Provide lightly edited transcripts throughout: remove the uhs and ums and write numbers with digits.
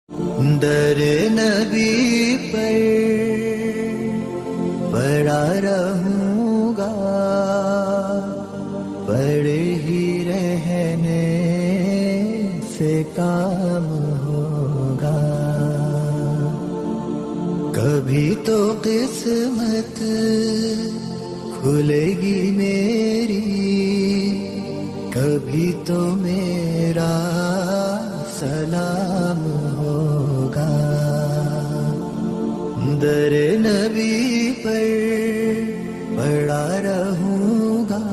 در نبی پر پڑا رہوں گا، پڑے ہی رہنے سے کام ہوگا. کبھی تو قسمت کھلے گی میری، کبھی تو میرا سلام ہوگا. در نبی پر پڑا رہوں گا،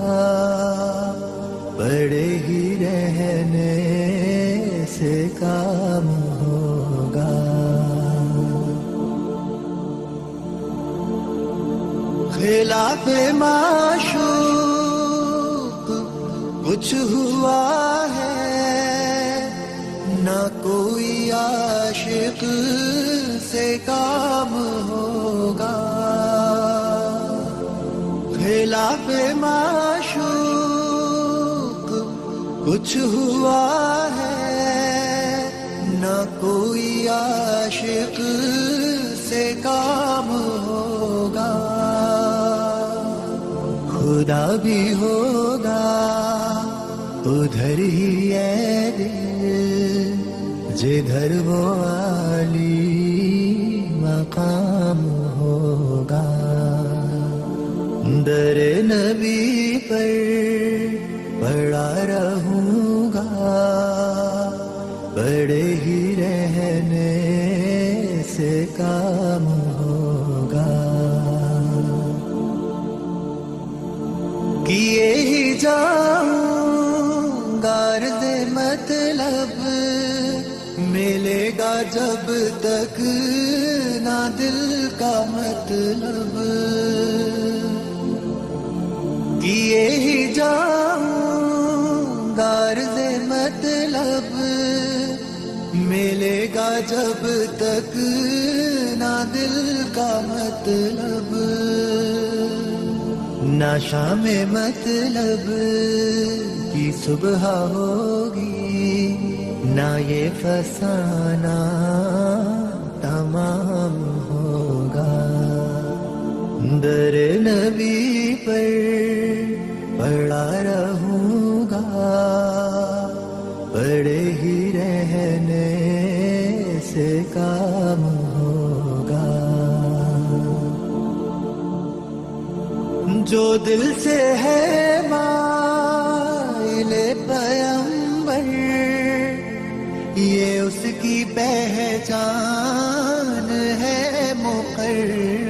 پڑے ہی رہنے سے کام ہوگا. خلاف معشوق کچھ ہوا ہے، نہ کوئی عاشق سے کام ہوگا. خلاف معشوق کچھ ہوا ہے، نہ کوئی عاشق سے کام ہوگا. خدا بھی ہوگا ادھر ہی ہے دل، جدھر وہ عالی مقام ہوگا. در نبی پر پڑا رہوں گا، پڑے ہی رہنے سے کام ہوگا. کیے ہی جاؤں غرض مطلب، ملے گا جب تک نہ دل کا مطلب. کیے ہی جاؤں غرض مطلب، ملے گا جب تک نہ دل کا مطلب. نہ شام مطلب کی صبح ہوگی، نہ یہ فسانہ تمام ہوگا. در نبی پر پڑا رہوں گا، پڑے ہی رہنے سے کام ہوگا. جو دل سے ہے مائل پیمبر، یہ اس کی پہچان ہے مقرر.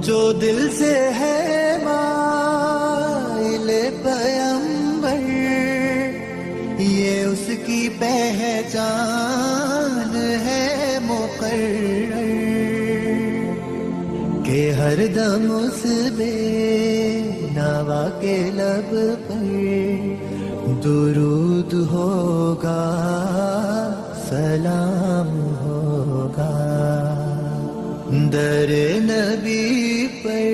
جو دل سے ہے مائل پیمبر، یہ اس کی پہچان ہے مقرر. کہ ہر دم اس بے نوا کے لب پر درود ہوگا، سلام ہوگا. در نبی پر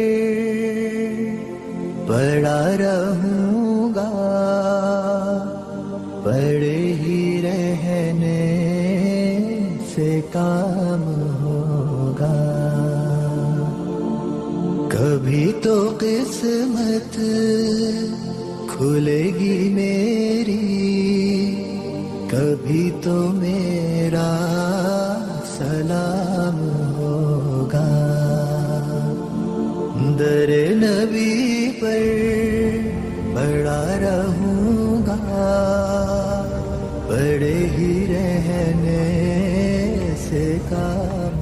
پڑا رہوں گا، پڑے ہی رہنے سے کام ہوگا. کبھی تو قسمت کھلے گی میری، کبھی تو میرا سلام ہوگا. در نبی پر پڑا رہوں گا، پڑے ہی رہنے سے کام